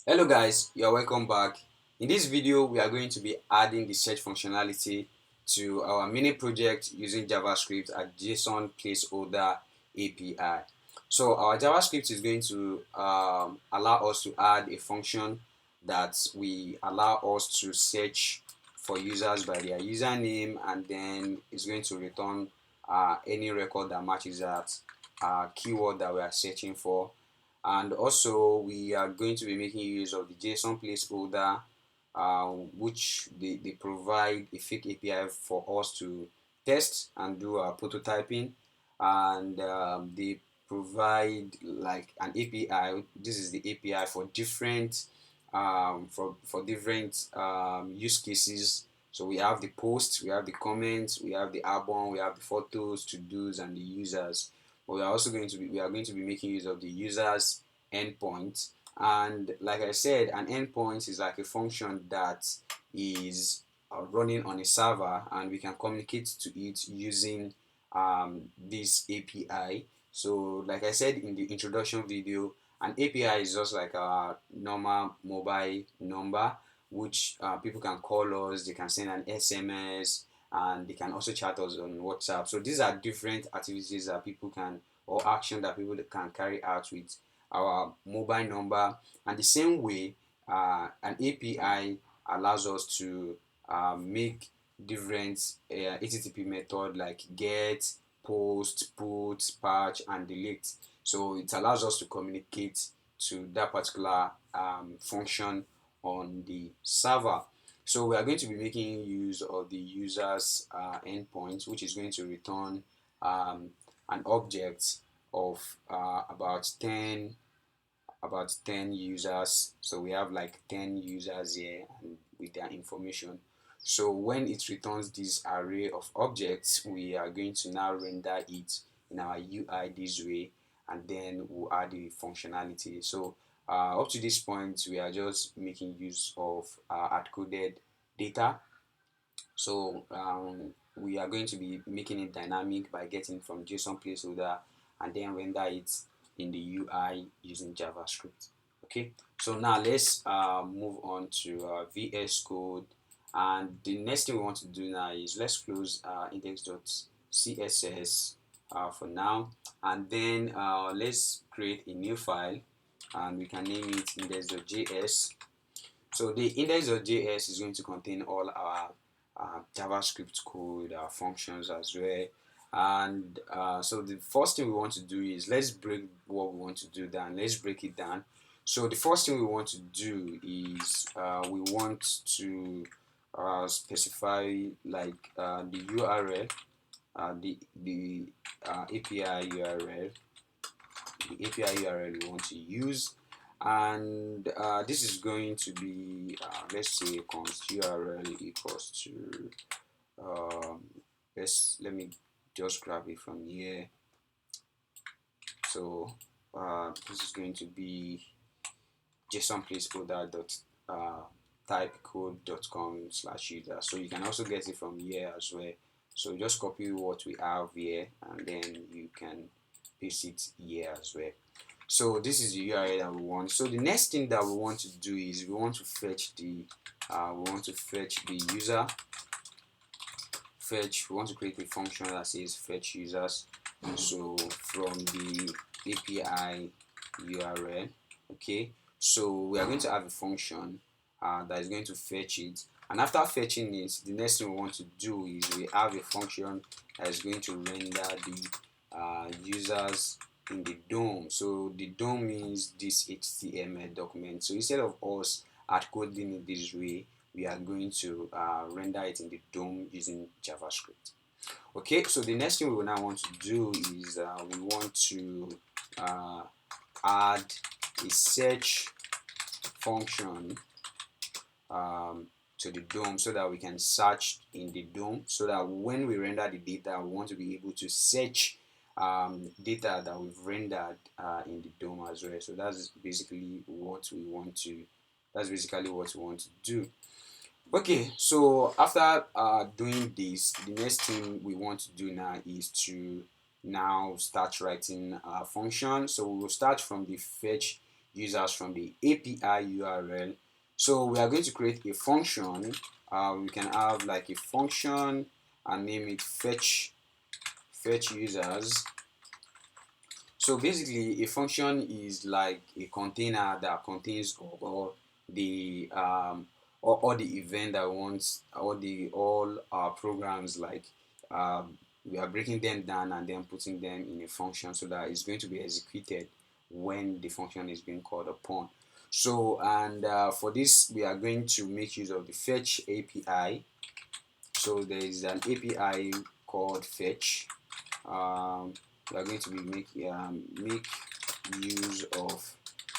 Hello guys, you are welcome back. In this video, we are going to be adding the search functionality to our mini project using JavaScript and JSON placeholder API. So our JavaScript is going to allow us to add a function that we allow us to search for users by their username, and then it's going to return any record that matches that keyword that we are searching for. And also we are going to be making use of the JSON placeholder, which they provide a fake API for us to test and do our prototyping. And they provide like an API. This is the API for different use cases. So we have the posts, we have the comments, we have the album, we have the photos, to dos, and the users. But we are going to be making use of the users endpoint. And like I said, an endpoint is like a function that is running on a server, and we can communicate to it using this API. So like I said in the introduction video, an API is just like a normal mobile number which people can call us, they can send an SMS, and they can also chat us on WhatsApp. So these are different activities that people can, or action that people can carry out with our mobile number. And the same way, an API allows us to make different HTTP method like get, post, put, patch, and delete. So it allows us to communicate to that particular function on the server. So we are going to be making use of the user's endpoint, which is going to return an object of about 10 users. So we have like 10 users here and with their information. So when it returns this array of objects, we are going to now render it in our UI this way, and then we'll add the functionality. So up to this point, we are just making use of hard-coded data. So we are going to be making it dynamic by getting from JSON placeholder and then render it in the UI using JavaScript. Okay, so now let's move on to VS Code. And the next thing we want to do now is let's close index.css for now, and then let's create a new file, and we can name it index.js. So the index.js is going to contain all our JavaScript code, our functions as well. And so the first thing we want to do is let's break what we want to do down. Let's break it down. So the first thing we want to do is we want to specify like the URL, the API URL, the API URL we want to use. And this is going to be let's say const URL equals to let me just grab it from here. So this is going to be JSON placeholder dot typecode.com/user. So you can also get it from here as well. So just copy what we have here, and then you can paste it here as well. So this is the URL that we want. So the next thing that we want to do is we want to fetch the user. We want to create a function that says fetch users. So from the API URL, okay. So we are going to have a function that is going to fetch it, and after fetching it, the next thing we want to do is we have a function that is going to render the users in the DOM. So the DOM means this HTML document. So instead of us coding it this way, we are going to render it in the DOM using JavaScript. Okay, so the next thing we will now want to do is we want to add a search function to the DOM so that we can search in the DOM, so that when we render the data, we want to be able to search data that we've rendered in the DOM as well. So that's basically what we want to do. Okay, so after doing this, the next thing we want to do now is to now start writing a function. So we will start from the fetch users from the API URL. So we are going to create a function. We can have like a function and name it fetch users. So basically, a function is like a container that contains all the all the event that wants all our programs, like we are breaking them down and then putting them in a function so that it's going to be executed when the function is being called upon. So and for this we are going to make use of the fetch API. So there is an API called fetch. We are going to be make use of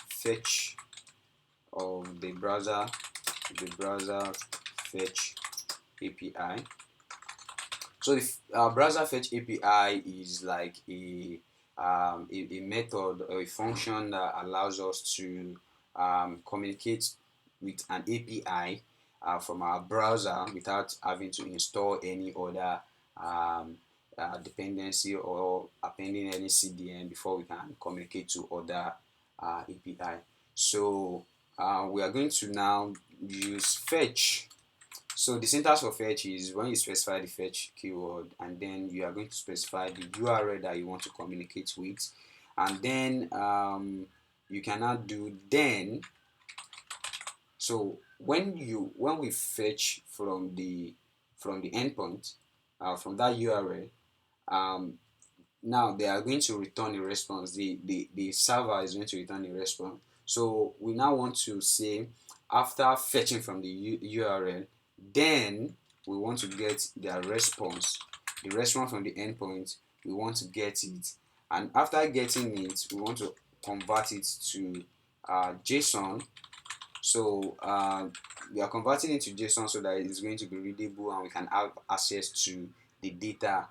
fetch of the browser fetch API. So the browser fetch API is like a method or a function that allows us to communicate with an API from our browser without having to install any other dependency or appending any CDN before we can communicate to other API. So we are going to now use fetch. So the syntax for fetch is when you specify the fetch keyword, and then you are going to specify the URL that you want to communicate with, and then you cannot do then. So when we fetch from the endpoint from that URL, now they are going to return a response. The server is going to return a response. So we now want to say, after fetching from the URL, then we want to get their response, the response from the endpoint. We want to get it, and after getting it, we want to convert it to JSON. So we are converting it to JSON so that it's going to be readable and we can have access to the data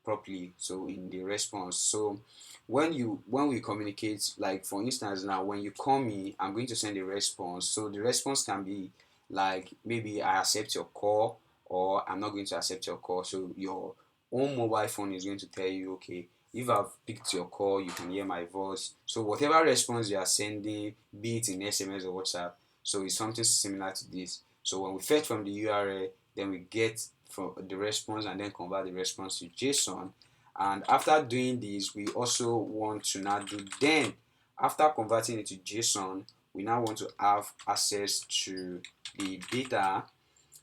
properly, so in the response. So when we communicate, like for instance now when you call me, I'm going to send a response. So the response can be like, maybe I accept your call or I'm not going to accept your call. So your own mobile phone is going to tell you, okay, if I've picked your call, you can hear my voice. So whatever response you are sending, be it in SMS or WhatsApp, so it's something similar to this. So when we fetch from the URL, then we get from the response and then convert the response to JSON. And after doing this, we also want to now do then. After converting it to JSON, we now want to have access to the data.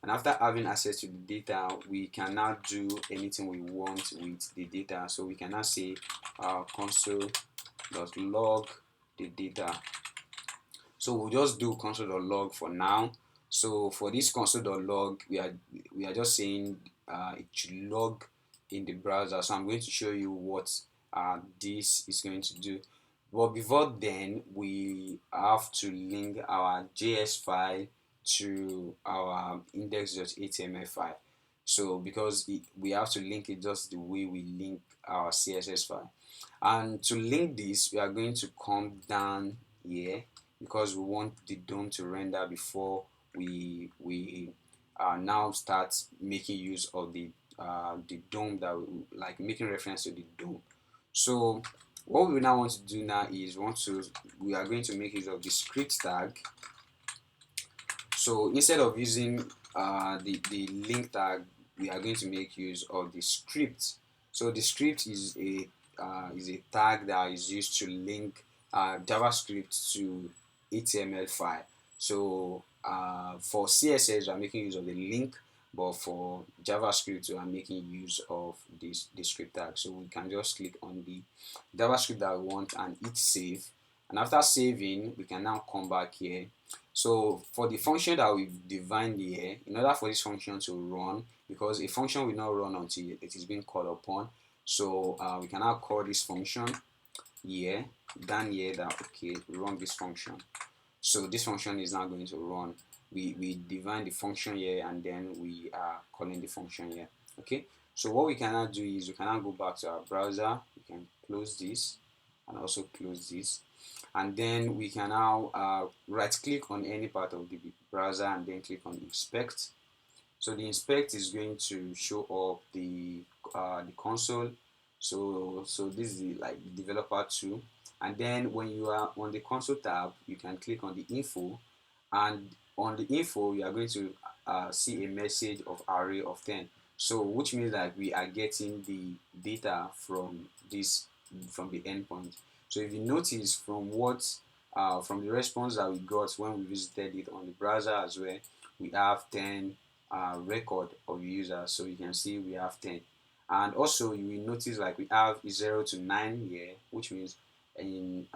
And after having access to the data, we can now do anything we want with the data. So we can now say console.log the data. So we'll just do console.log for now. So for this console.log, we are just saying it should log in the browser. So I'm going to show you what this is going to do. But before then, we have to link our JS file to our index.html file. So because we have to link it just the way we link our CSS file. And to link this, we are going to come down here because we want the DOM to render before we now start making use of the DOM, that we, like making reference to the DOM. So what we now want to do now is we are going to make use of the script tag. So instead of using the link tag, we are going to make use of the script. So the script is a tag that is used to link JavaScript to HTML file. So for CSS, we are making use of the link, but for JavaScript, we are making use of the script tag. So we can just click on the JavaScript that we want and hit save. And after saving, we can now come back here. So for the function that we've defined here, in order for this function to run, because a function will not run until it is being called upon, so we can now call this function here, down here, that okay, run this function. So this function is now going to run. We define the function here and then we are calling the function here. Okay, so what we can now do is we can now go back to our browser. We can close this and also close this, and then we can now right click on any part of the browser and then click on inspect. So the inspect is going to show up the console. So this is like the developer tool, And then when you are on the console tab, you can click on the info, and on the info you are going to see a message of array of 10. So which means that we are getting the data from the endpoint. So if you notice from the response that we got when we visited it on the browser as well, we have 10 record of users. So you can see we have 10. And also you will notice like we have 0 to 9 here, which means in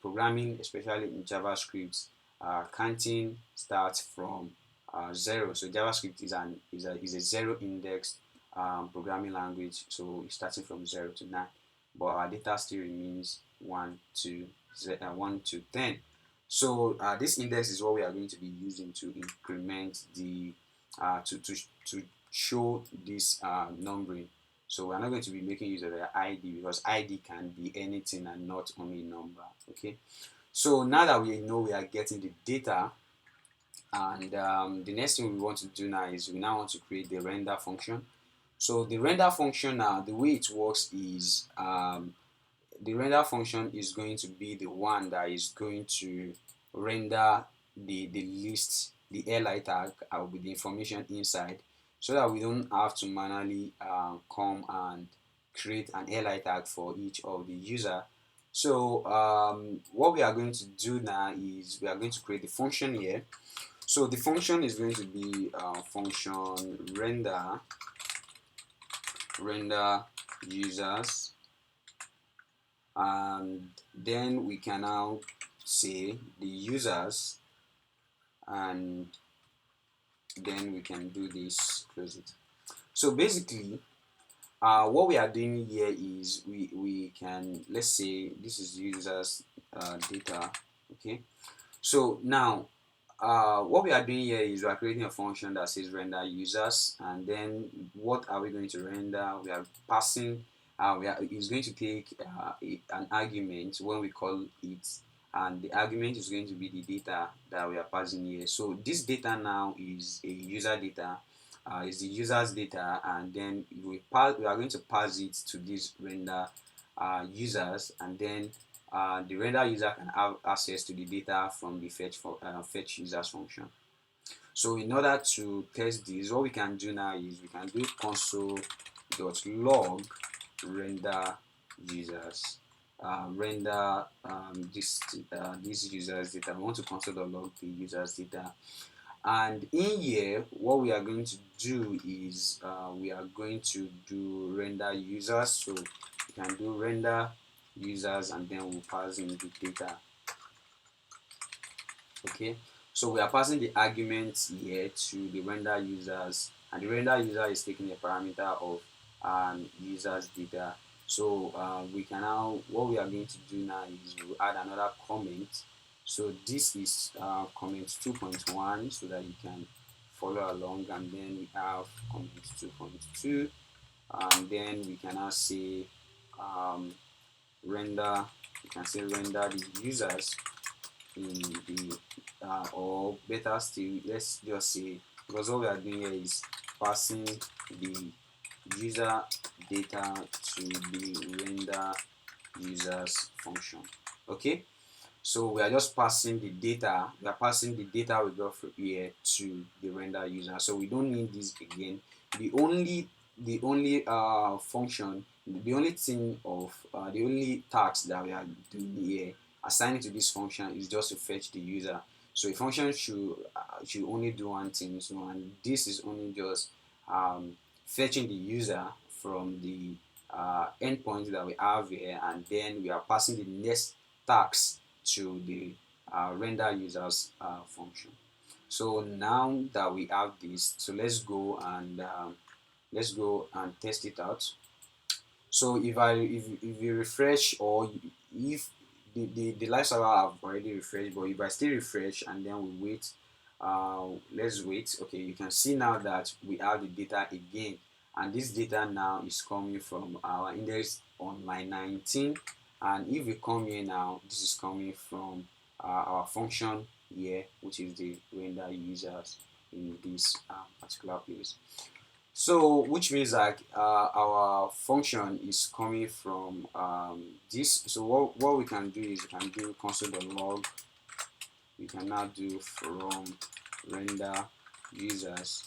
programming, especially in JavaScript, counting starts from 0. So JavaScript is a zero index programming language, so it's starting from 0 to 9, but our data still remains 1 to 10. So this index is what we are going to be using to increment the to show this numbering. So we're not going to be making use of the ID, because ID can be anything and not only number. Okay, so now that we know we are getting the data, and the next thing we want to do now is we now want to create the render function. So the render function now, the way it works is the render function is going to be the one that is going to render the list, the li tag with the information inside, so that we don't have to manually come and create an li tag for each of the user. So what we are going to do now is we are going to create the function here. So the function is going to be function render users, and then we can now say the users, and then we can do this, close it. So basically what we are doing here is we can, let's say this is users data. Okay, so now what we are doing here is we are creating a function that says render users, and then what are we going to render? We are passing it's going to take an argument when we call it, and the argument is going to be the data that we are passing here. So this data now is a user data, is the user's data, and then we are going to pass it to this render users, and then the render user can have access to the data from the fetch users function. So in order to test this, what we can do now is we can do console.log render users, render this users data. We want to console.log the users data, and in here what we are going to do is we are going to do render users. So we can do render users, and then we'll pass in the data. Okay, so we are passing the arguments here to the render users, and the render user is taking a parameter of users data. So we can now, what we are going to do now is we'll add another comment. So this is comment 2.1, so that you can follow along, and then we have comment 2.2, and then we can now say render, you can say render the users in the or better still, let's just say, because what we are doing here is passing the user data to the render users function. Okay, so we are just passing the data, we are passing the data we got from here to the render user, so we don't need this again. The only function, the only thing of the only task that we are doing here, assigning to this function, is just to fetch the user. So a function should only do one thing. So, and this is only just fetching the user from the endpoint that we have here, and then we are passing the next task to the render users function. So now that we have this, so let's go and test it out. So if you refresh, or if the live server have already refreshed, but if I still refresh and then we wait, let's wait. Okay, you can see now that we have the data again, and this data now is coming from our index on line 19, and if we come here now, this is coming from our function here, which is the render users in this particular place. So which means like our function is coming from this. So what we can do is we can do console.log. We can now do from render users.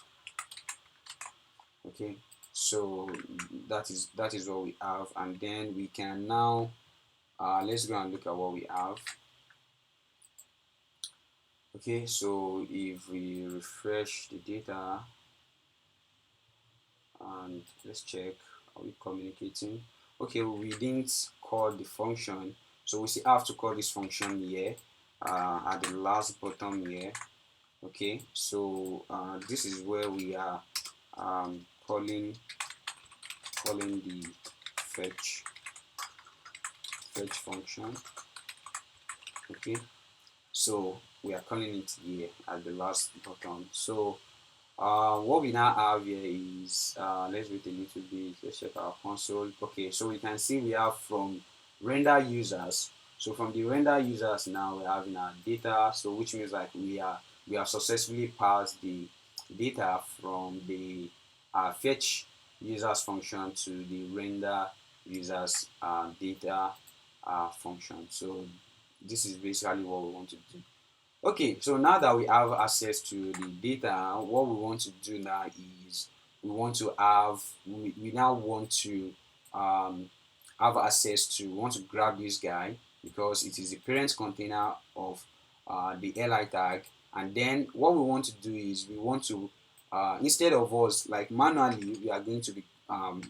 Okay, so that is what we have, and then we can now let's go and look at what we have. Okay, so if we refresh the data and let's check, are we communicating? Okay, we didn't call the function, so we still have to call this function here at the last bottom here. Okay, so this is where we are calling the fetch function. Okay, so we are calling it here at the last button. So what we now have here is let's wait a little bit. Let's check our console. Okay, so we can see we have from render users. So from the render users now we're having our data. So which means like we have successfully passed the data from the fetch users function to the render users data function. So this is basically what we want to do. Okay, so now that we have access to the data, what we want to do now is we now want to have access to, we want to grab this guy because it is the parent container of the li tag, and then what we want to do is we want to instead of us like manually, we are going to be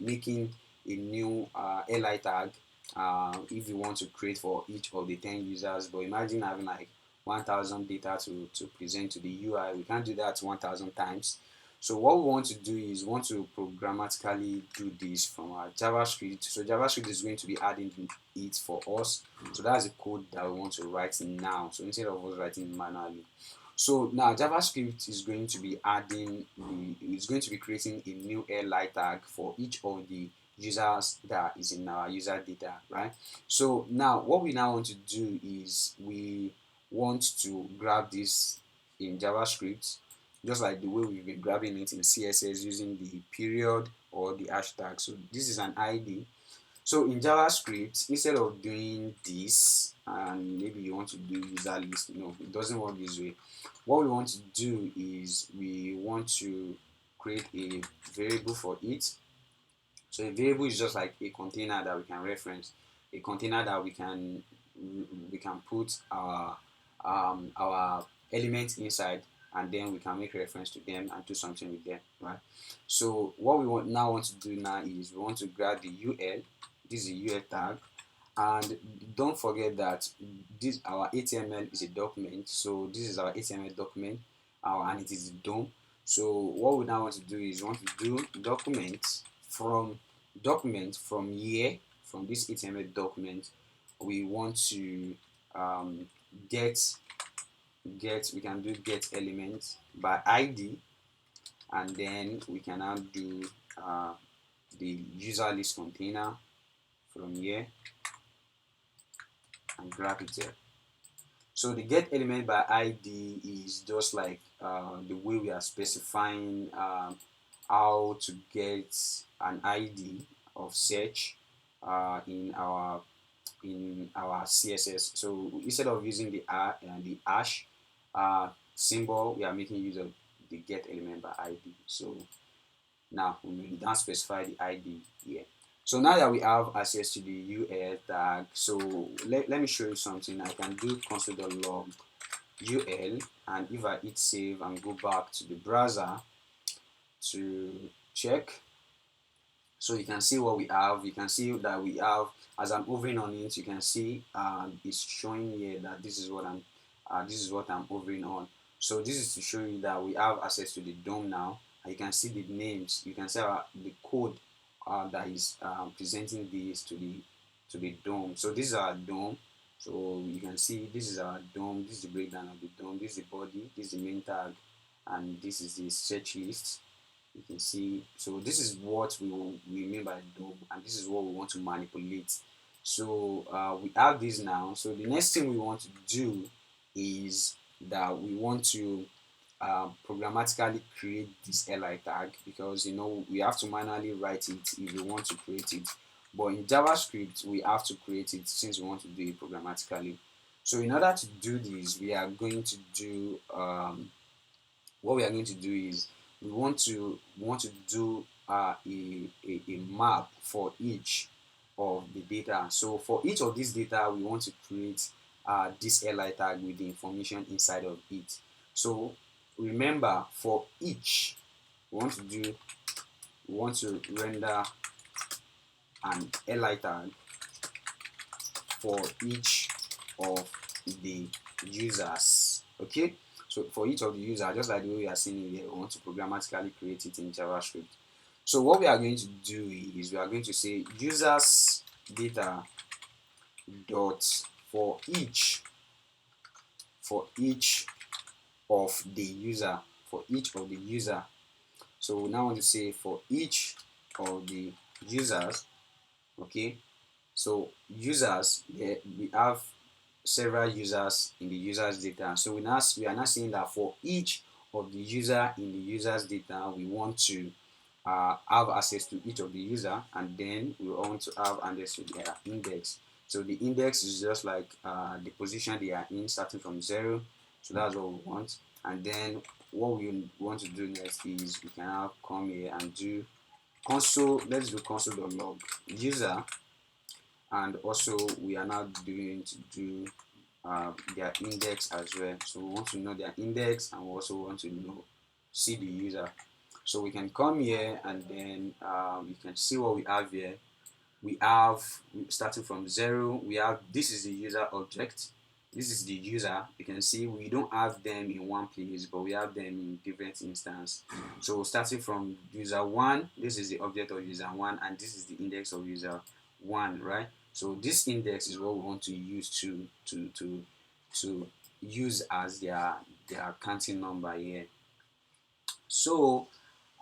making a new li tag if we want to create for each of the 10 users. But imagine having like 1000 data to present to the UI. We can't do that 1000 times. So what we want to do is we want to programmatically do this from our JavaScript. So JavaScript is going to be adding it for us. So that's the code that we want to write now. So instead of us writing manually. So now JavaScript is going to be creating a new li tag for each of the users that is in our user data, right? So now what we now want to do is we want to grab this in JavaScript, just like the way we've been grabbing it in CSS using the period or the hashtag. So this is an ID. So in JavaScript, instead of doing this, and maybe you want to do user list, no, it doesn't work this way. What we want to do is we want to create a variable for it. So a variable is just like a container that we can reference, a container that we can put our elements inside, and then we can make reference to them and do something with them, right? So what we want to do now is we want to grab the UL. This is a UL tag, and don't forget that this our HTML is a document. So this is our HTML document, and it is a DOM. So what we now want to do is we want to do document from here, from this HTML document. We want to get we can do get element by ID, and then we can now do the user list container from here and grab it there. So the get element by ID is just like the way we are specifying how to get an ID of search in our CSS. So instead of using the hash symbol, we are making use of the get element by ID. So now we now specify the ID here. So now that we have access to the UL tag, so let me show you something. I can do console.log UL, and if I hit save and go back to the browser to check, so you can see what we have. You can see that we have, as I'm hovering on it, you can see it's showing here that this is what I'm hovering on. So this is to show you that we have access to the DOM now. And you can see the names. You can see the code that is presenting this to the DOM. So this is our DOM. So you can see this is our DOM. This is the breakdown of the DOM. This is the body. This is the main tag, and this is the search list. You can see, so this is what we mean by DOM, and this is what we want to manipulate. So we have this now. So the next thing we want to do is that we want to programmatically create this li tag, because we have to manually write it if we want to create it. But in JavaScript, we have to create it since we want to do it programmatically. So in order to do this, we are going to do what we are going to do is we want to do a map for each of the data. So for each of these data, we want to create this li tag with the information inside of it. So remember, for each, we want to render an li tag for each of the users. Okay, so for each of the users, just like the way we are seeing it here, we want to programmatically create it in JavaScript. So what we are going to do is we are going to say users data dot for each of the user. So we now want to say for each of the users. Okay, so users, we have several users in the users data. So we are now saying that for each of the user in the users data, we want to have access to each of the user, and then we want to have access to their index. So the index is just like the position they are in, starting from 0. So that's what we want. And then what we want to do next is we can now come here and do console. Let's do console.log user, and also we are now going to do their index as well. So we want to know their index, and we also want to see the user. So we can come here, and then you can see what we have here. We have, starting from 0, we have, this is the user object, this is the user. You can see we don't have them in one place, but we have them in different instances. So starting from user 1, this is the object of user 1, and this is the index of user 1, right? So this index is what we want to use to use as their counting number here. So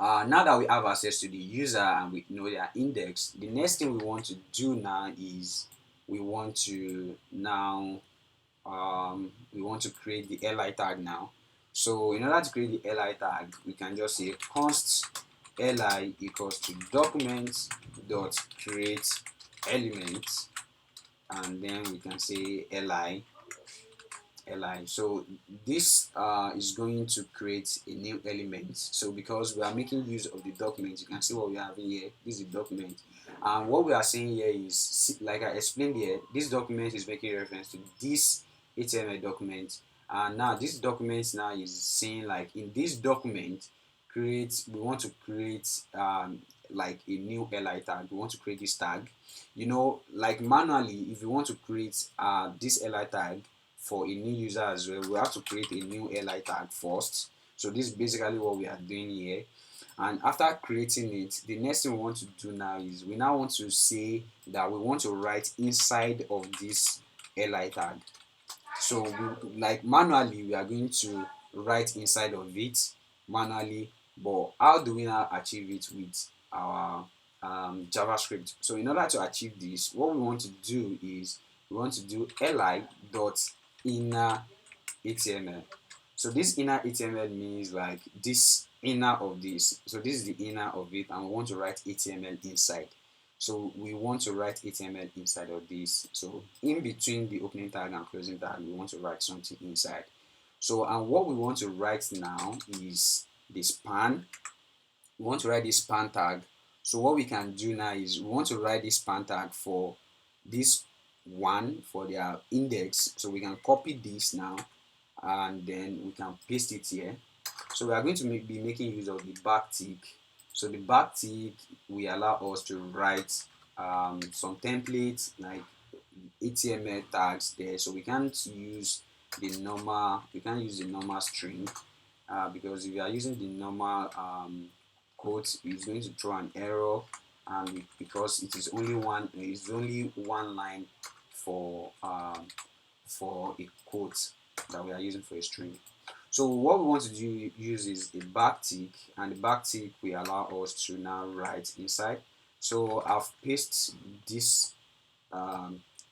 now that we have access to the user and we know their index, the next thing we want to do now is we want to create the li tag now. So in order to create the li tag, we can just say const li equals to document dot create element, and then we can say li. So this is going to create a new element. So because we are making use of the document, you can see what we have here. This is the document, and what we are saying here is, like I explained here, this document is making reference to this HTML document. And now this document now is saying, like, in this document, we want to create like a new li tag. We want to create this tag. Like manually, if you want to create this li tag for a new user as well, we have to create a new li tag first. So this is basically what we are doing here. And after creating it, the next thing we want to do now is we now want to say that we want to write inside of this li tag. So like manually, we are going to write inside of it manually, but how do we now achieve it with our JavaScript? So in order to achieve this, what we want to do is we want to do li dot inner HTML. So this inner HTML means like this inner of this. So this is the inner of it, and we want to write HTML inside. So we want to write HTML inside of this. So in between the opening tag and closing tag, we want to write something inside. So, and what we want to write now is the span. We want to write this span tag. So what we can do now is we want to write this span tag for this one, for their index. So we can copy this now, and then we can paste it here. So we are going to be making use of the backtick. So the backtick will allow us to write some templates like HTML tags there. So we can't use the normal string because if you are using the normal quotes, it's going to throw an error, and because it is only one line for a quote that we are using for a string. So what we want to use is a backtick, and the backtick will allow us to now write inside. So I've pasted this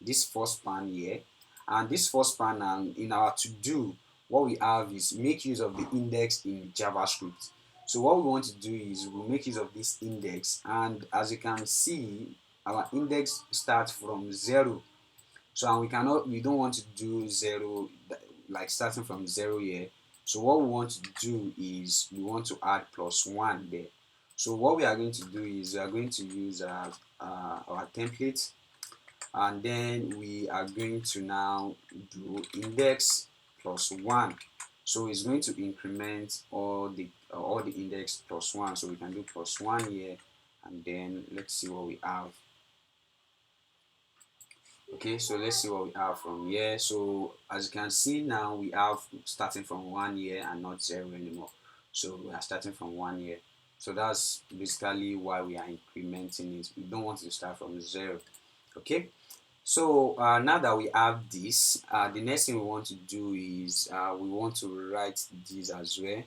this first span here, and this first span, in our to do, what we have is make use of the index in JavaScript. So what we want to do is we'll make use of this index, and as you can see, our index starts from 0. So and we don't want to do 0, like starting from 0 here. So what we want to do is we want to add +1 there. So what we are going to do is we are going to use our template, and then we are going to now do index +1. So it's going to increment all the index +1. So we can do +1 here, and then let's see what we have. Okay, so let's see what we have from here. So as you can see now, we have starting from 1 year and not 0 anymore. So we are starting from 1 year. So that's basically why we are incrementing it. We don't want to start from 0. Okay, so now that we have this, the next thing we want to do is we want to write this as well.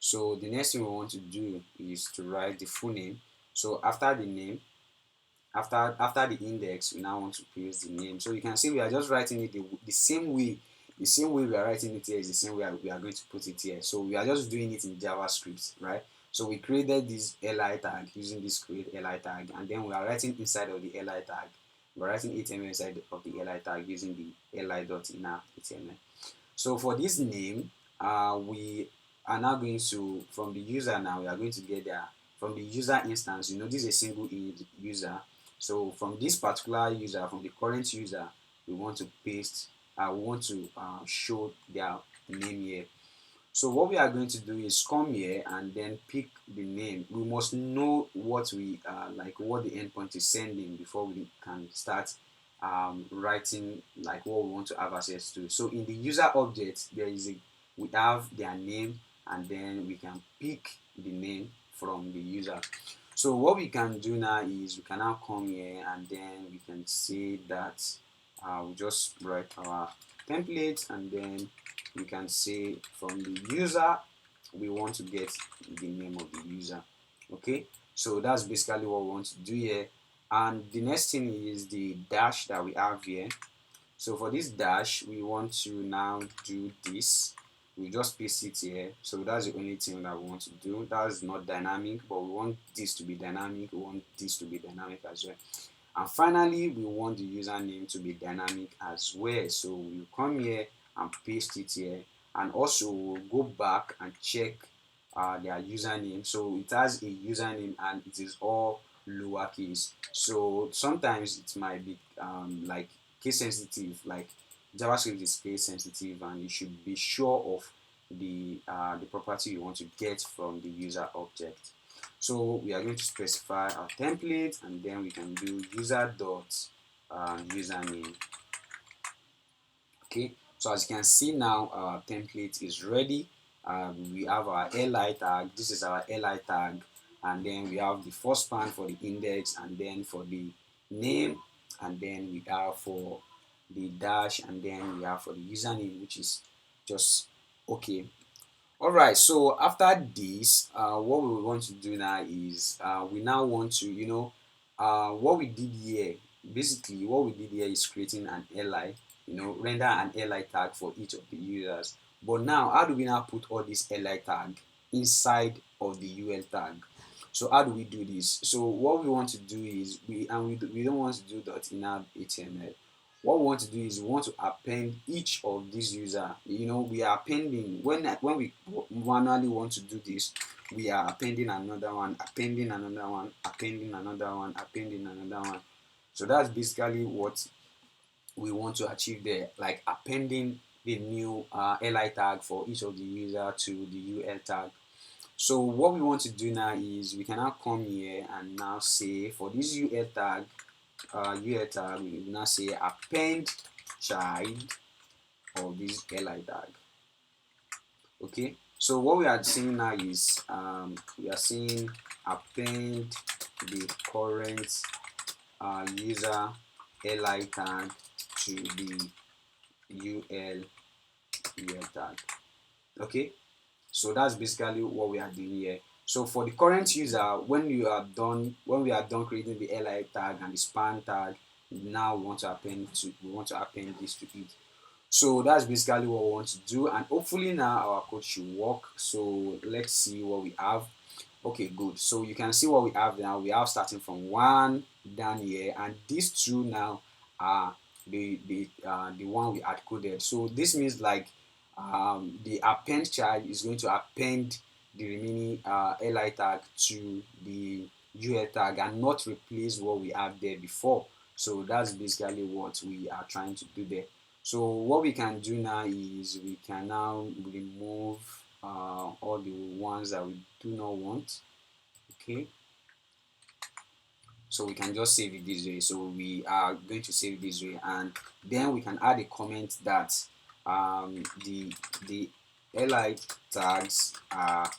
So the next thing we want to do is to write the full name. So after the name, after the index, we now want to paste the name. So you can see we are just writing it the same way. The same way we are writing it here is the same way we are going to put it here. So we are just doing it in JavaScript, right? So we created this li tag using this create li tag, and then we are writing inside of the li tag. We're writing HTML inside of the li tag using the li.inner HTML. So for this name, we are now going to, from the user now, we are going to get there from the user instance. This is a single user. So from this particular user, from the current user, we want to paste, we want to show their name here. So what we are going to do is come here and then pick the name. We must know what we what the endpoint is sending before we can start writing like what we want to have access to. So in the user object, we have their name, and then we can pick the name from the user. So what we can do now is we can now come here, and then we can say that we just write our template, and then we can say from the user we want to get the name of the user. Okay, so that's basically what we want to do here. And the next thing is the dash that we have here. So for this dash, we want to now do this. We just paste it here. So that's the only thing that we want to do. That's not dynamic, but we want this to be dynamic. We want this to be dynamic as well. And finally, we want the username to be dynamic as well. So we'll come here and paste it here. And also we'll go back and check their username. So it has a username and it is all lowercase. So sometimes it might be like case sensitive, like JavaScript is case sensitive, and you should be sure of the property you want to get from the user object. So we are going to specify our template, and then we can do user.username. Okay, so as you can see now, our template is ready. We have our li tag. This is our li tag, and then we have the first span for the index, and then for the name, and then we have for the dash, and then we have for the username, which is just okay. All right, so after this, what we want to do now is we now want to, what we did here, basically what we did here is creating an li, render an li tag for each of the users. But now, how do we now put all this li tag inside of the ul tag? So how do we do this? So what we want to do is we don't want to do .inner HTML. What we want to do is we want to append each of these user. We are appending when we manually want to do this. We are appending another one, appending another one, appending another one, appending another one. So that's basically what we want to achieve there, like appending the new li tag for each of the user to the ul tag. So what we want to do now is we can now come here and now say for this ul tag, we now say append child of this li tag. Okay, so what we are saying now is we are saying append the current user li tag to the ul tag. Okay, so that's basically what we are doing here. So for the current user, when we are done creating the li tag and the span tag, now we want to append this to it. So that's basically what we want to do, and hopefully now our code should work. So let's see what we have. Okay, good. So you can see what we have now. We have starting from 1 down here, and these two now are the one we had coded. So this means like the append child is going to append the remaining li tag to the ul tag and not replace what we have there before. So that's basically what we are trying to do there. So what we can do now is we can now remove all the ones that we do not want. Okay, so we can just save it this way. So we are going to save it this way, and then we can add a comment that the li tags are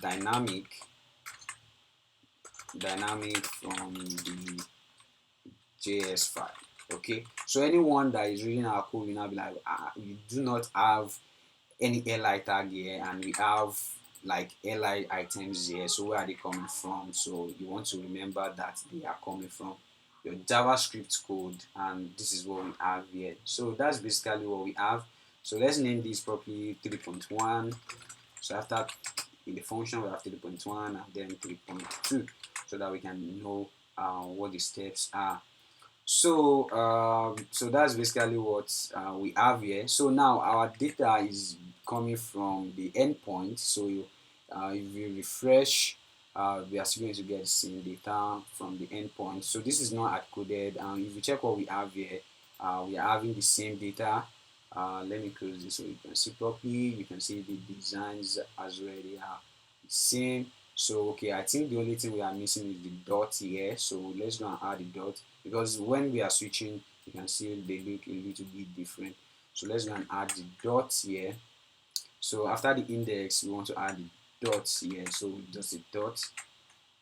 dynamic from the JS file. Okay, so anyone that is reading our code will now be like, we do not have any li tag here, and we have like li items here. So where are they coming from? So you want to remember that they are coming from your JavaScript code, and this is what we have here. So that's basically what we have. So let's name this properly 3.1. So after in the function we have 3.1 and then 3.2, so that we can know what the steps are. So that's basically what we have here. So now our data is coming from the endpoint. So if you refresh, we are still going to get the same data from the endpoint. So this is not hard coded. If you check what we have here, we are having the same data. Let me close this so you can see properly. You can see the designs as well. They are the same. So okay, I think the only thing we are missing is the dot here. So let's go and add the dot, because when we are switching, you can see they look a little bit different. So let's go and add the dot here. So after the index, we want to add the dots here. So just a dot,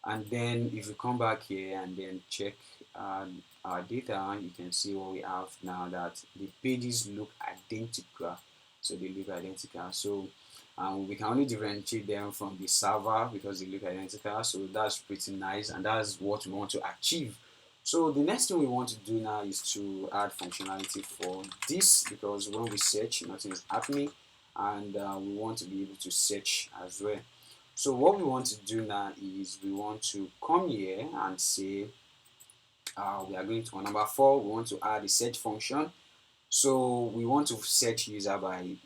and then if you come back here and then check our data, you can see what we have now, that the pages look identical. So they look identical. So we can only differentiate them from the server because they look identical. So that's pretty nice, and that's what we want to achieve. So the next thing we want to do now is to add functionality for this, because when we search, nothing is happening, and we want to be able to search as well. So what we want to do now is we want to come here and say we are going to, on number 4, we want to add a search function. So we want to search user by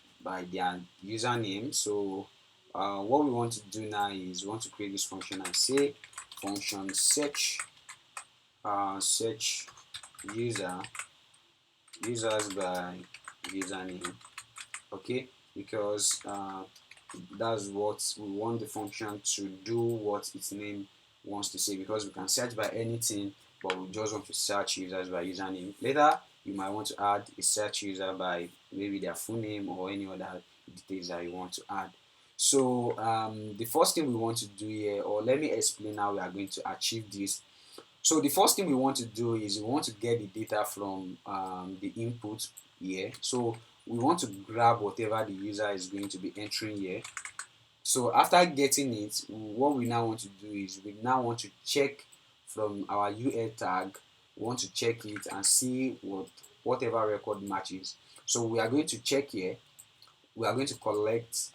their username. So what we want to do now is we want to create this function and say function search search users by username. Okay, because that's what we want the function to do, what its name wants to say, because we can search by anything, but we just want to search users by username. Later you might want to add a search user by maybe their full name or any other details that you want to add. So the first thing we want to do here, or let me explain how we are going to achieve this. So the first thing we want to do is we want to get the data from the input here. So we want to grab whatever the user is going to be entering here. So after getting it, what we now want to do is we now want to check from our UL tag. We want to check it and see whatever record matches. So we are going to check here. We are going to collect,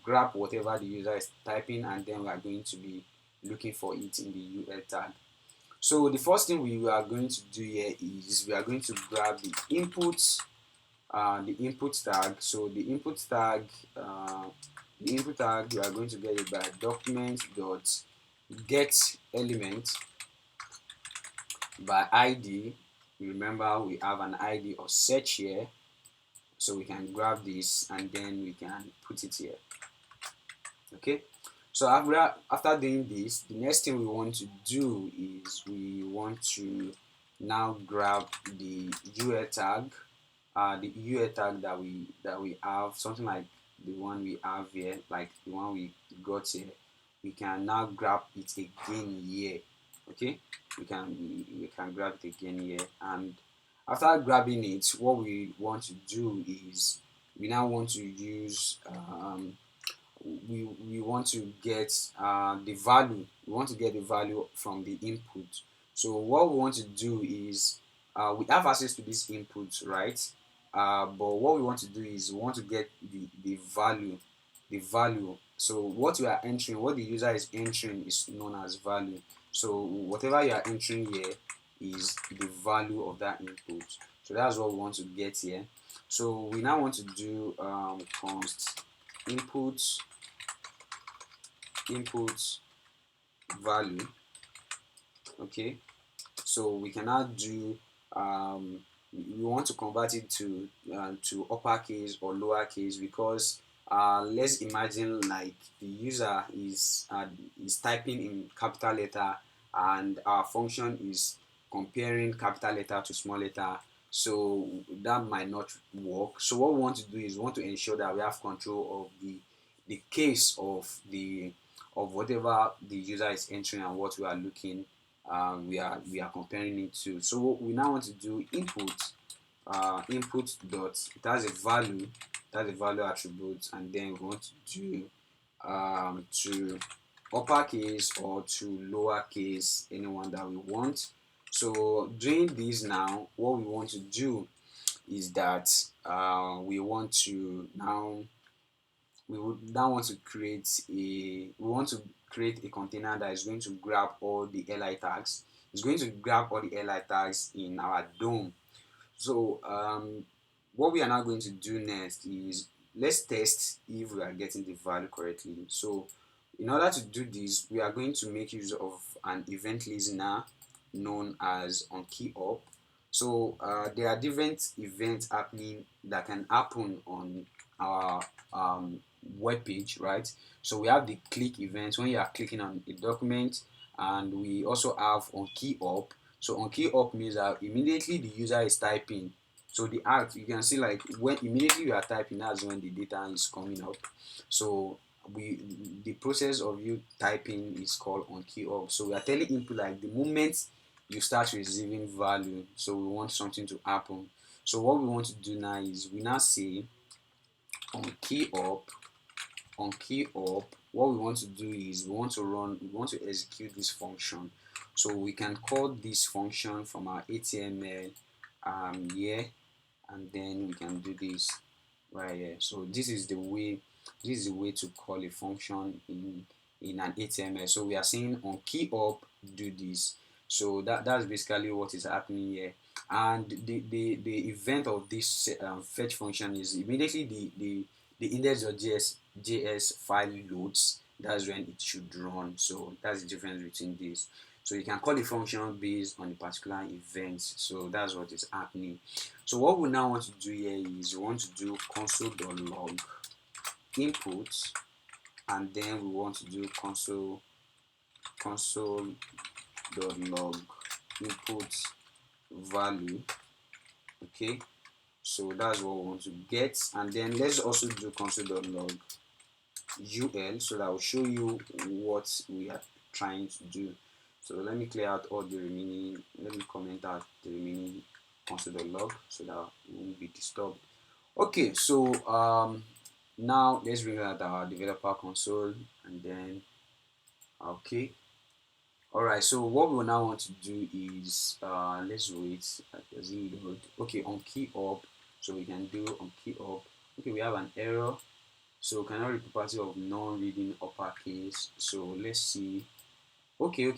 grab whatever the user is typing, and then we are going to be looking for it in the UL tag. So the first thing we are going to do here is we are going to grab the input tag. So the input tag we are going to get it by document dot get element by ID. Remember, we have an ID of search here, so we can grab this and then we can put it here. Okay, so after doing this, the next thing we want to do is we want to now grab the UL tag, that we have, something like the one we have here, like the one we got here. We can now grab it again here. Okay, we can grab it again here, and after grabbing it, what we want to do is we now want to use we want to get the value. We want to get the value from the input. So what we want to do is we have access to this input, right? but what we want to do is we want to get the value. So what we are entering, what the user is entering, is known as value. So whatever you are entering here is the value of that input. So that's what we want to get here. So we now want to do const input value. Okay, so we can now do we want to convert it to uppercase or lowercase, because let's imagine like the user is typing in capital letter and our function is comparing capital letter to small letter, so that might not work. So what we want to do is we want to ensure that we have control of the case of whatever the user is entering and what we are looking we are comparing it to. So what we now want to do input dot, it has a value attribute, and then we want to do to uppercase or to lowercase, anyone that we want. So doing this now, what we want to do is that we would now want to create a container that is going to grab all the li tags. It's going to grab all the li tags in our DOM. So what we are now going to do next is let's test if we are getting the value correctly. So in order to do this, we are going to make use of an event listener known as onKeyUp. So there are different events happening that can happen on our web page, right? So we have the click event when you are clicking on a document, and we also have onKeyUp. So onKeyUp means that immediately the user is typing, so the act, you can see like when immediately you are typing, that's when the data is coming up. So the process of you typing is called onKeyUp. So we are telling input like the moment you start receiving value, so we want something to happen. So what we want to do now is we now say onKeyUp. What we want to do is we want to execute this function. So we can call this function from our HTML here, and then we can do this right here. So this is the way to call a function in an HTML. So we are saying onKeyUp do this. So that's basically what is happening here. And the event of this fetch function is immediately the index.js file loads, that's when it should run. So that's the difference between this. So you can call a function based on a particular event. So that's what is happening. So what we now want to do here is we want to do console.log input, and then we want to do console.log input value. Okay, so that's what we want to get, and then let's also do console.log ul, so that will show you what we are trying to do. So let me clear out all the remaining, let me comment out the remaining console.log so that we won't be disturbed. Okay, so now let's bring out our developer console, and then okay. Alright, so what we will now want to do is let's wait. Okay, onKeyUp. So we can do onKeyUp. Okay, we have an error. So cannot read property of non-reading uppercase. So let's see. Okay.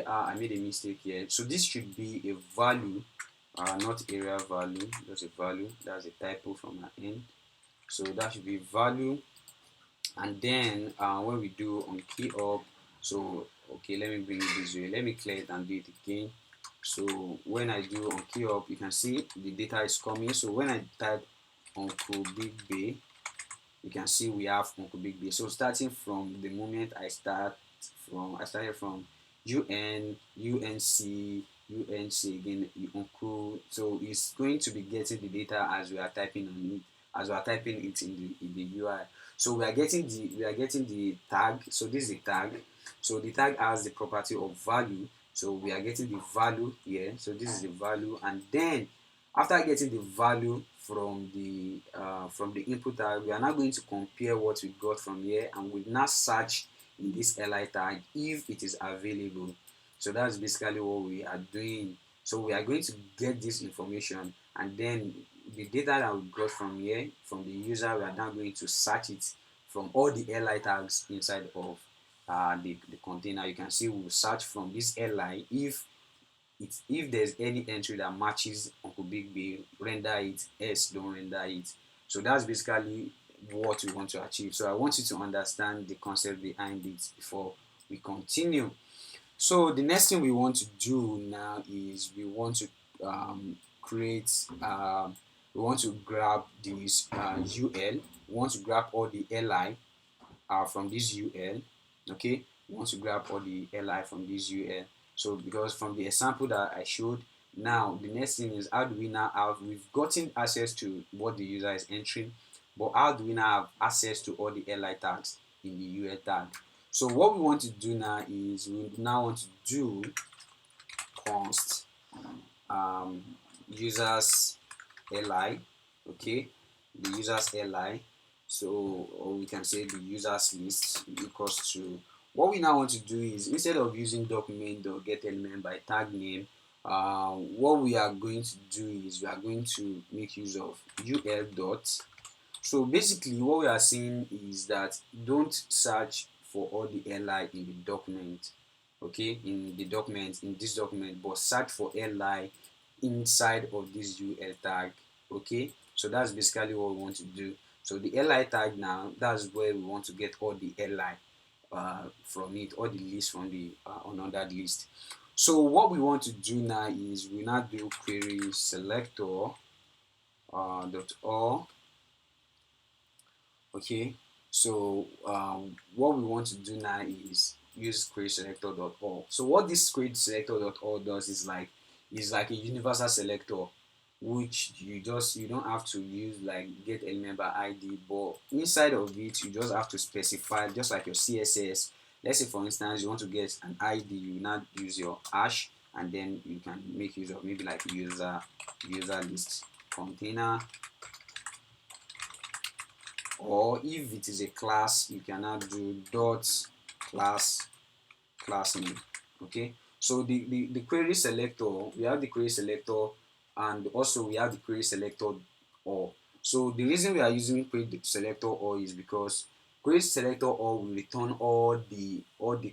I made a mistake here. So this should be a value, not area value. That's a value. That's a typo from our end. So that should be value. And then when we do onKeyUp, so okay, let me bring it this way. Let me clear it and do it again. So when I do onKeyUp, you can see the data is coming. So when I type Uncle Big Bay, you can see we have Uncle Big Bay. So starting from the moment I started from UNC again, Uncle. So it's going to be getting the data as we are typing on it, as we are typing it in the UI. So we are getting the tag. So this is the tag. So the tag has the property of value. So we are getting the value here. So this is the value, and then after getting the value from the input tag, we are now going to compare what we got from here, and we now search in this li tag if it is available. So that's basically what we are doing. So we are going to get this information, and then the data that we got from here, from the user, we are now going to search it from all the li tags inside of the container. You can see we'll search from this li. If there's any entry that matches Uncle Big B, render it, else don't render it. So that's basically what we want to achieve. So I want you to understand the concept behind it before we continue. So the next thing we want to do now is we want to create, we want to grab this UL, we want to grab all the LI from this UL, okay? We want to grab all the LI from this UL. So because from the example that I showed, now the next thing is how do we now have, we've gotten access to what the user is entering, but how do we now have access to all the LI tags in the UL tag? So what we want to do now is we now want to do const users li, okay, the users li. So, or we can say the users list equals to, what we now want to do is, instead of using document or get element by tag name, what we are going to do is we are going to make use of ul dot. So basically what we are saying is that don't search for all the li in the document, okay, in this document, but search for li inside of this ul tag, okay. So that's basically what we want to do. So the li tag now, that's where we want to get all the li from it, all the list from the unordered list. So what we want to do now is we now do query selector dot all. Okay, so what we want to do now is use query selector.all. So what this query selector.all does is like a universal selector, which you don't have to use like get element by ID, but inside of it you just have to specify, just like your CSS. Let's say for instance you want to get an ID, you now use your hash, and then you can make use of maybe like user list container. Or if it is a class, you can now do dot class name. Okay, so the query selector, we have the query selector, and also we have the query selector or. So the reason we are using query selector or is because query selector or will return all the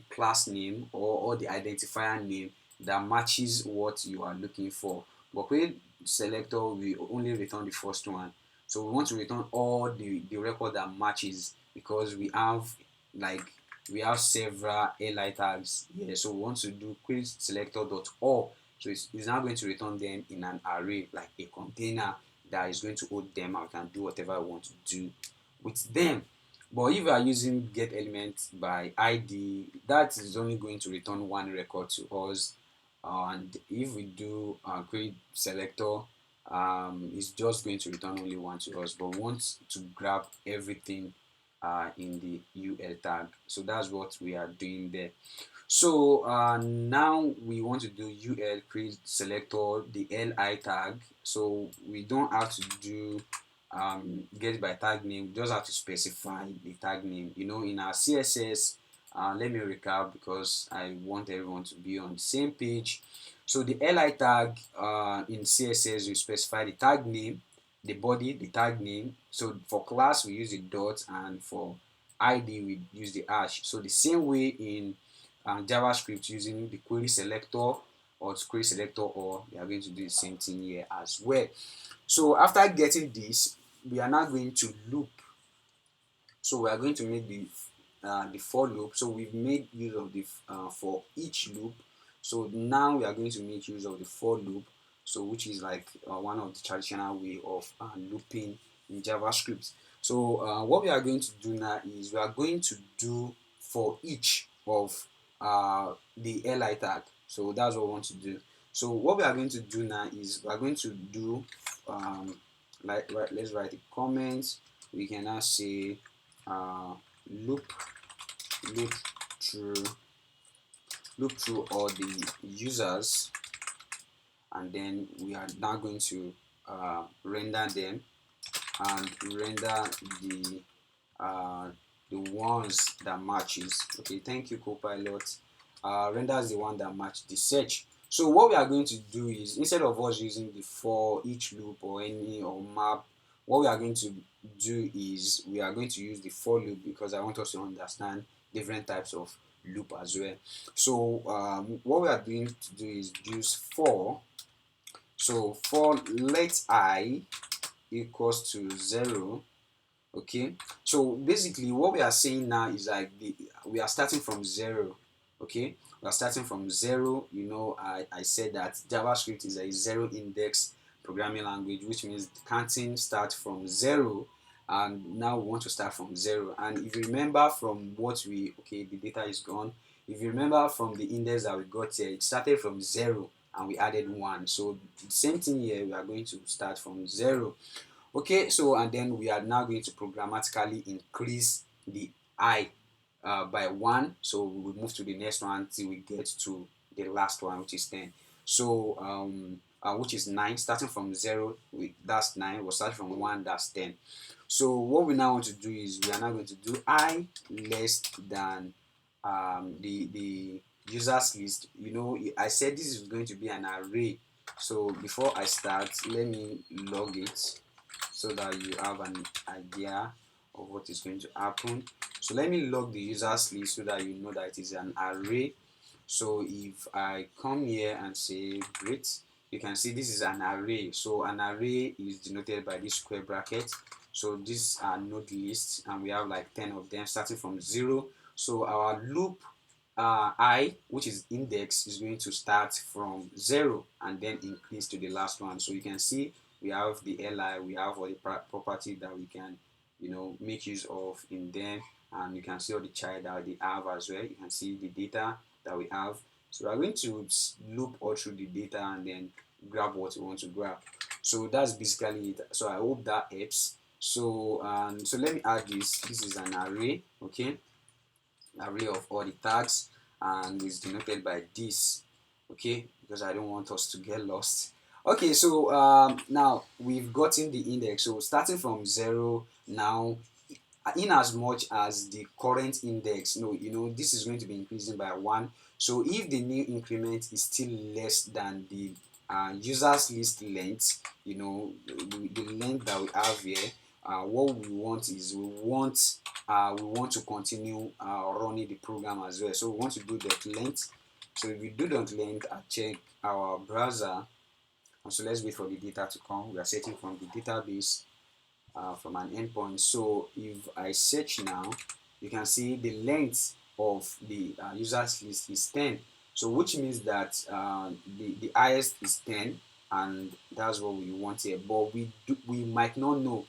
class name or all the identifier name that matches what you are looking for, but query selector will only return the first one. So we want to return all the record that matches, because we have several li tags here. So we want to do query selector dot all. So it's now going to return them in an array, like a container that is going to hold them, and we can do whatever we want to do with them. But if you are using get element by ID, that is only going to return one record to us. And if we do query selector, it's just going to return only one to us, but we want to grab everything in the ul tag. So that's what we are doing there. So now we want to do ul create selector the li tag. So we don't have to do get by tag name, we just have to specify the tag name. You know, in our CSS, let me recap because I want everyone to be on the same page. So the li tag in CSS, we specify the tag name, the body, the tag name. So for class we use the dot, and for ID we use the hash. So the same way in JavaScript, using the query selector or query selector, or we are going to do the same thing here as well. So after getting this, we are now going to loop. So we are going to make the for loop. So we've made use of the for each loop. So now we are going to make use of the for loop, so which is like one of the traditional way of looping in JavaScript. So what we are going to do now is we are going to do for each of the li tag. So that's what we want to do. So what we are going to do now is we are going to do let's write a comment. We can now say loop through all the users, and then we are now going to render them and render the ones that matches. Okay, thank you Copilot. Renders the one that match the search. So what we are going to do is, instead of us using the for each loop or any or map, what we are going to do is we are going to use the for loop, because I want us to understand different types of loop as well. So what we are going to do is use for. So for let I equals to 0. Okay, so basically what we are saying now is like we are starting from 0. Okay, we are starting from 0. I said that JavaScript is a zero index programming language, which means counting starts from 0, and now we want to start from 0. And if you remember from what the data is gone. If you remember from the index that we got here, it started from 0 and we added 1. So the same thing here, we are going to start from 0. Okay, so and then we are now going to programmatically increase the I by 1. So we will move to the next one until we get to the last one, which is 10. So which is 9. Starting from 0, that's 9. We'll start from 1, that's 10. So what we now want to do is we are now going to do I less than the users list. I said this is going to be an array. So before I start, let me log it so that you have an idea of what is going to happen. So let me log the users list so that you know that it is an array. So if I come here and say great, you can see this is an array. So an array is denoted by this square bracket. So these are node lists, and we have like 10 of them starting from 0. So our loop I, which is index, is going to start from 0 and then increase to the last one. So you can see we have the li, we have all the property that we can make use of in them, and you can see all the child that they have as well. You can see the data that we have. So we are going to loop all through the data and then grab what we want to grab. So that's basically it. So I hope that helps. So so let me add this. This is an array. Okay, array of all the tags, and is denoted by this. Okay, because I don't want us to get lost. Okay, so now we've gotten the index. So starting from 0 now, in as much as the current index, this is going to be increasing by 1. So if the new increment is still less than the users list length, the length that we have here, what we want is we want to continue running the program as well. So we want to do dot length. So if we do dot length, I check our browser, and so let's wait for the data to come. We are setting from the database from an endpoint. So if I search now, you can see the length of the users list is 10. So which means that the highest is 10, and that's what we want here. But we might not know,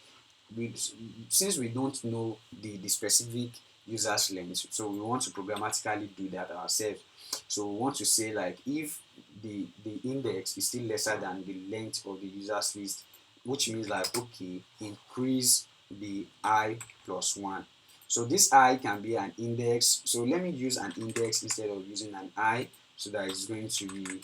since we don't know the specific users length, so we want to programmatically do that ourselves. So we want to say, like, if the index is still lesser than the length of the users list, which means like, okay, increase the I plus 1. So this I can be an index. So let me use an index instead of using an I, so that it's going to be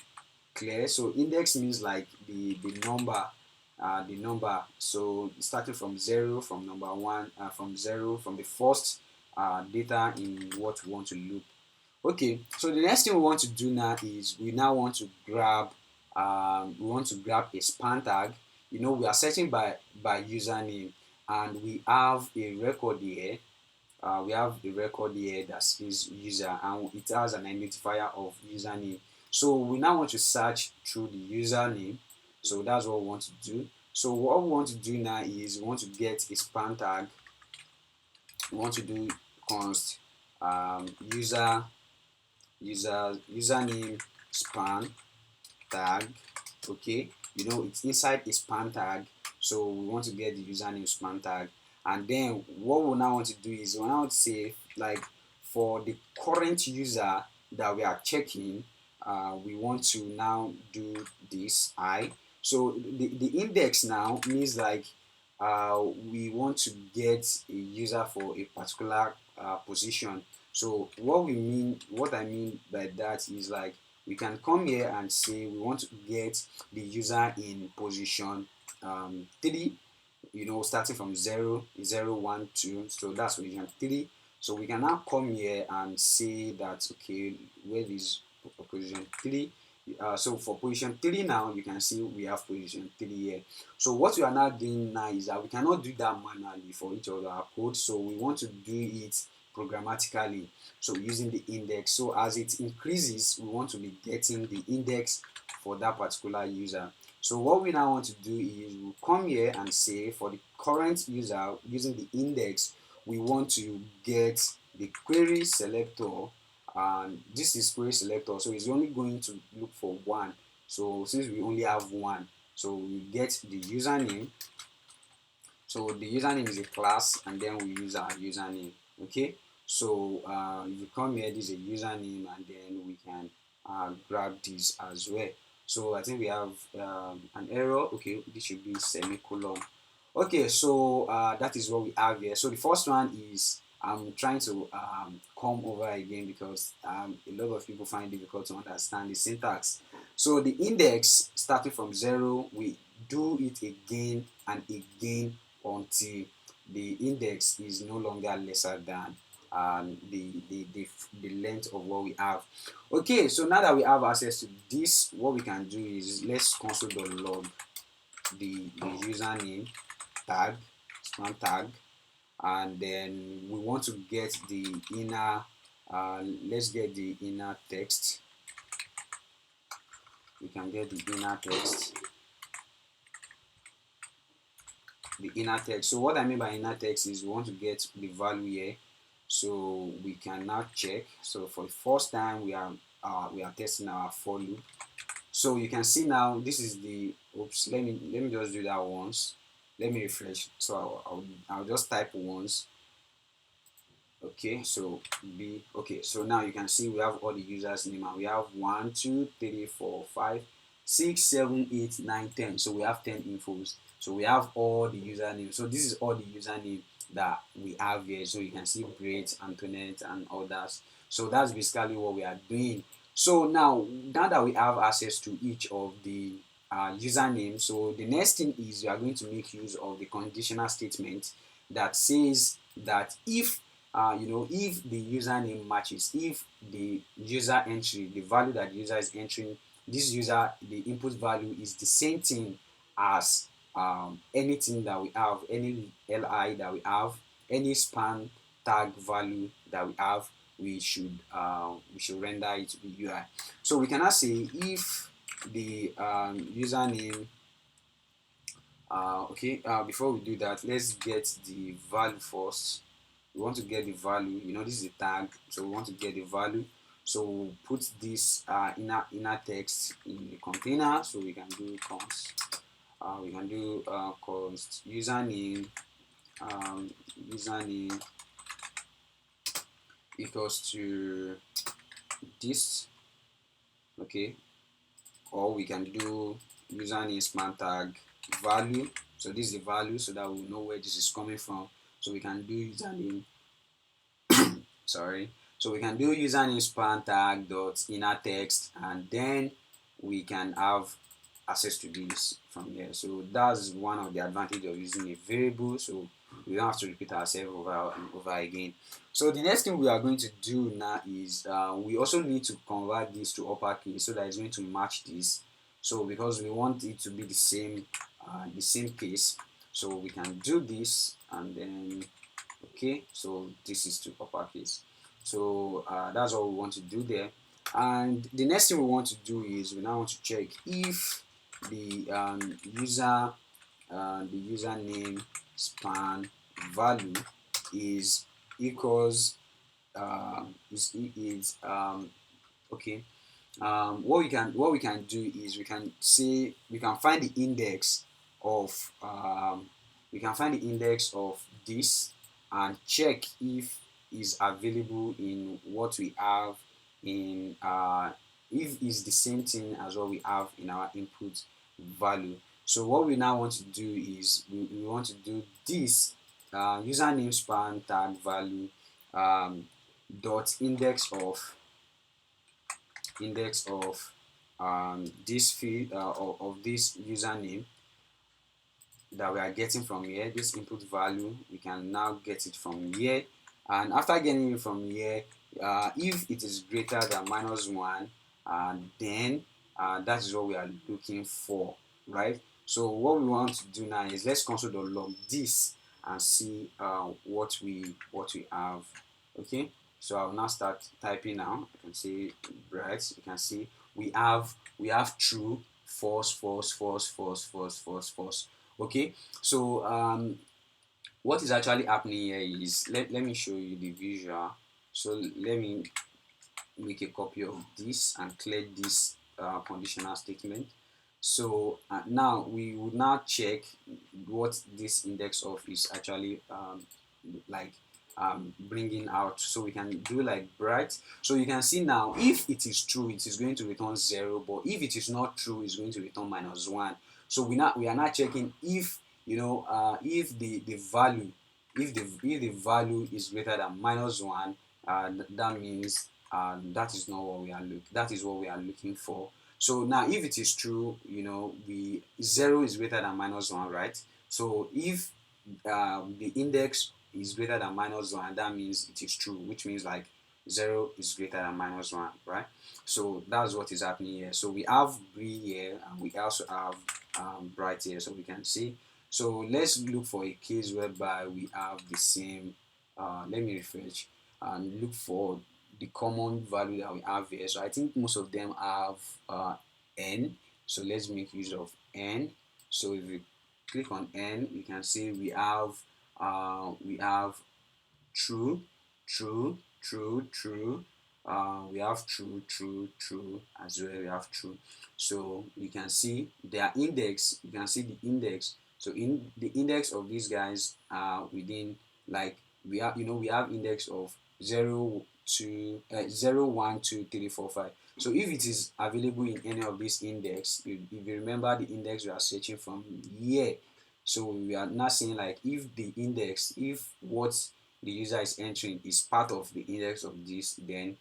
clear. So index means like the number, so starting from 0, from number 1, from 0, from the first data in what we want to loop. Okay, so the next thing we want to do now is we now want to grab a span tag. We are searching by username, and we have a record here. That says user, and it has an identifier of username. So we now want to search through the username. So that's what we want to do. So what we want to do now is we want to get a span tag. We want to do const username span tag. Okay, it's inside a span tag, so we want to get the username span tag. And then what we now want to do is we now say, like, for the current user that we are checking, we want to now do this I. So the index now means like we want to get a user for a particular position. So what I mean by that is, like, we can come here and say we want to get the user in position 3, starting from 0, 0, 1, 2. So that's position 3. So we can now come here and say that, okay, where is position 3? So for position 3 now, you can see we have position 3 here. So what we are now doing now is that we cannot do that manually for each of our code, so we want to do it programmatically, so using the index. So as it increases, we want to be getting the index for that particular user. So what we now want to do is we'll come here and say for the current user using the index, we want to get the query selector, and this is query selector, so it's only going to look for one. So since we only have one, so we get the username. So the username is a class, and then we use our username. Okay, so if you come here, this is a username, and then we can grab this as well. So I think we have an error. Okay, this should be semicolon. Okay, so that is what we have here. So the first one is I'm trying to come over again because a lot of people find it difficult to understand the syntax. So the index starting from 0, we do it again and again until the index is no longer lesser than the length of what we have. Okay, so now that we have access to this, what we can do is let's console.log the username tag, span tag, and then we want to get the inner, let's get the inner text. We can get the inner text. The inner text. So what I mean by inner text is we want to get the value here. So we can now check. So for the first time we are testing our for loop. So you can see now this is the, oops, let me just do that once. Let me refresh. So I'll just type once. Okay, so so now you can see we have all the users name, and we have 1 2 3 4 5 6 7 8 9 10. So we have 10 infos. So we have all the username. So this is all the username that we have here. So you can see Brett, Antoinette, and others. So that's basically what we are doing. So now that we have access to each of the username, so the next thing is we are going to make use of the conditional statement that says that if if the username matches, if the user entry, the value that the user is entering, this user, the input value is the same thing as anything that we have, any li that we have, any span tag value that we have, we should render it to the UI. So we cannot say if the username. Before we do that, let's get the value first. We want to get the value. This is a tag, so we want to get the value. So we'll put this inner text in the container. So we can do const. We can do const username equals to this. Okay, or we can do username span tag value. So this is the value, so that we'll know where this is coming from. So we can do username. So we can do username span tag dot inner text, and then we can have access to this from here. So that's one of the advantages of using a variable. So we don't have to repeat ourselves over and over again. So the next thing we are going to do now is we also need to convert this to uppercase so that it's going to match this. So because we want it to be the same case, so we can do this, and then okay, so this is to uppercase. So that's what we want to do there. And the next thing we want to do is we now want to check if the username span value is equals okay. What we can do is we can find the index of this and check if is available in what we have in if is the same thing as what we have in our input value. So what we now want to do is we want to do this username span tag value dot index of this field of this username that we are getting from here, this input value. We can now get it from here, and after getting it from here, if it is greater than -1, then that is what we are looking for, right? So what we want to do now is let's console.log this and see what we have. Okay, so I'll now start typing now. I can say right. You can see we have true, false, false, false, false, false, false, false. Okay, so what is actually happening here is let me show you the visual. So let me make a copy of this and clear this conditional statement. So now we would now check what this index of is actually like bringing out. So we can do like bright. So you can see now if it is true, it is going to return 0, but if it is not true, it's going to return -1. So we are not checking if if the value if the value is greater than -1, that means that is what we are looking for. So now if it is true, the 0 is greater than -1, right? So if the index is greater than -1, that means it is true, which means like 0 is greater than -1, right? So that's what is happening here. So we have gray here and we also have bright here, so we can see. So let's look for a case whereby we have the same. Let me refresh and look for the common value that we have here. So I think most of them have n. So let's make use of n. So if we click on n, you can see we have true, true, true, true. We have true, true, true as well. We have true. So you can see their index. You can see the index. So in the index of these guys within, like, we have index of 0 to 0, 1, 2, 3, 4, 5. So if it is available in any of these index, if you remember the index we are searching from here, so we are not saying like if what the user is entering is part of the index of this, then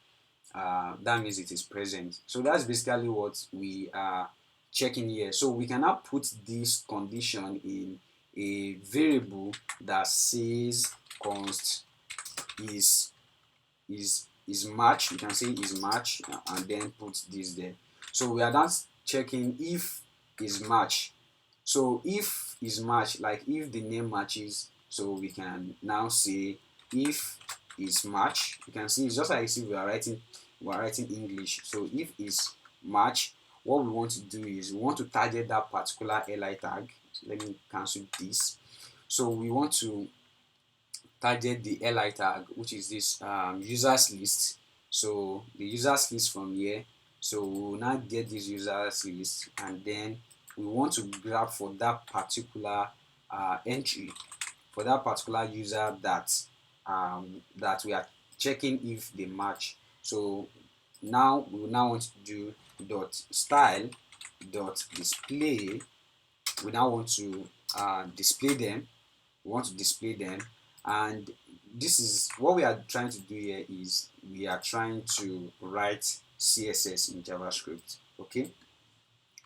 that means it is present. So that's basically what we are checking here. So we can now put this condition in a variable that says const is match. You can say is match and then put this there. So we are now checking if is match. So if is match, like if the name matches, so we can now say if is match. You can see it's just like if we are writing English. So if is match, what we want to do is we want to target that particular li tag. So let me cancel this. So we want to target the li tag, which is this users list. So the users list from here. So we will now get this users list, and then we want to grab for that particular entry, for that particular user that we are checking if they match. So now we will now want to do dot style dot display. We now want to display them. We want to display them, and this is what we are trying to do here. Is we are trying to write CSS in JavaScript. Okay,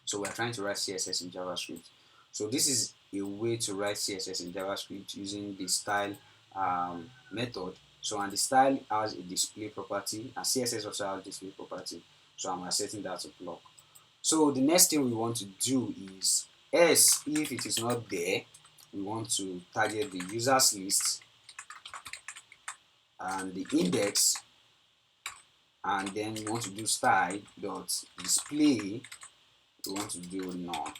so we're trying to write CSS in JavaScript. So this is a way to write CSS in JavaScript using the style method. So, and the style has a display property, and CSS also has a display property. So I'm setting that to block. So the next thing we want to do is else if it is not there, we want to target the users list and the index, and then we want to do style dot display. We want to do none.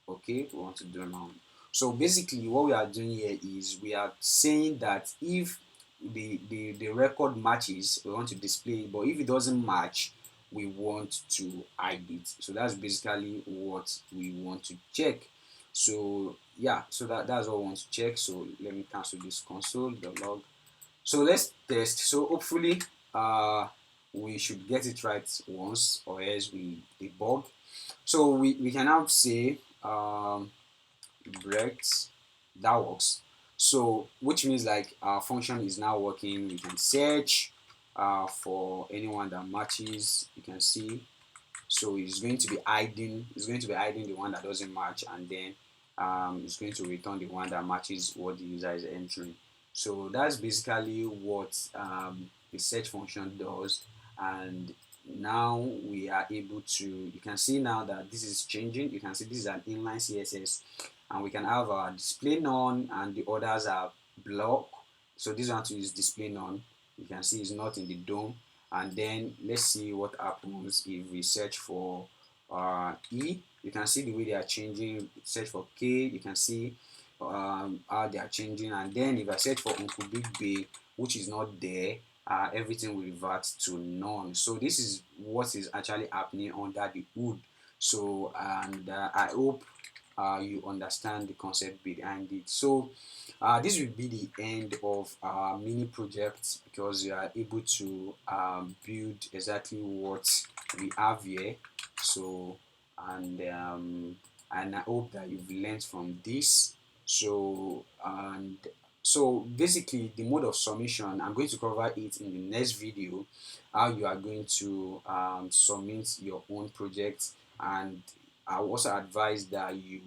Okay, we want to do none. So basically what we are doing here is we are saying that if the record matches, we want to display it, but if it doesn't match, we want to hide it. So that's basically what we want to check. So yeah, so that's what we want to check. So let me cancel this console.log. So let's test. So hopefully we should get it right once, or else we debug. So we can now say breaks, that works. So which means like our function is now working. We can search for anyone that matches. You can see. So it's going to be hiding the one that doesn't match, and then it's going to return the one that matches what the user is entering. So that's basically what the search function does. And now we are able to, you can see now that this is changing. You can see this is an inline CSS, and we can have our display none and the others are block. So this one too is display none. You can see it's not in the DOM. And then let's see what happens if we search for E. You can see the way they are changing. Search for K, you can see how they are changing. And then if I search for Uncle Big Bay, which is not there, everything will revert to none. So this is what is actually happening under the hood. So and I hope you understand the concept behind it. So this will be the end of our mini project, because you are able to build exactly what we have here. So and I hope that you've learned from this. So basically the mode of submission, I'm going to cover it in the next video, how you are going to submit your own project. And I also advise that you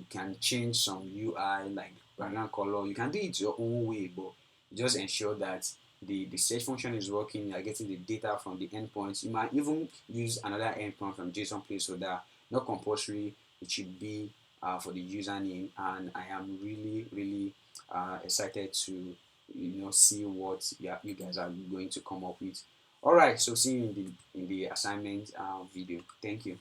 can change some UI like background color. You can do it your own way, but just ensure that the search function is working. You are getting the data from the endpoints. You might even use another endpoint from JSONPlaceholder. Not compulsory. It should be for the username. And I am really excited to see what you guys are going to come up with. All right. So see you in the assignment video. Thank you.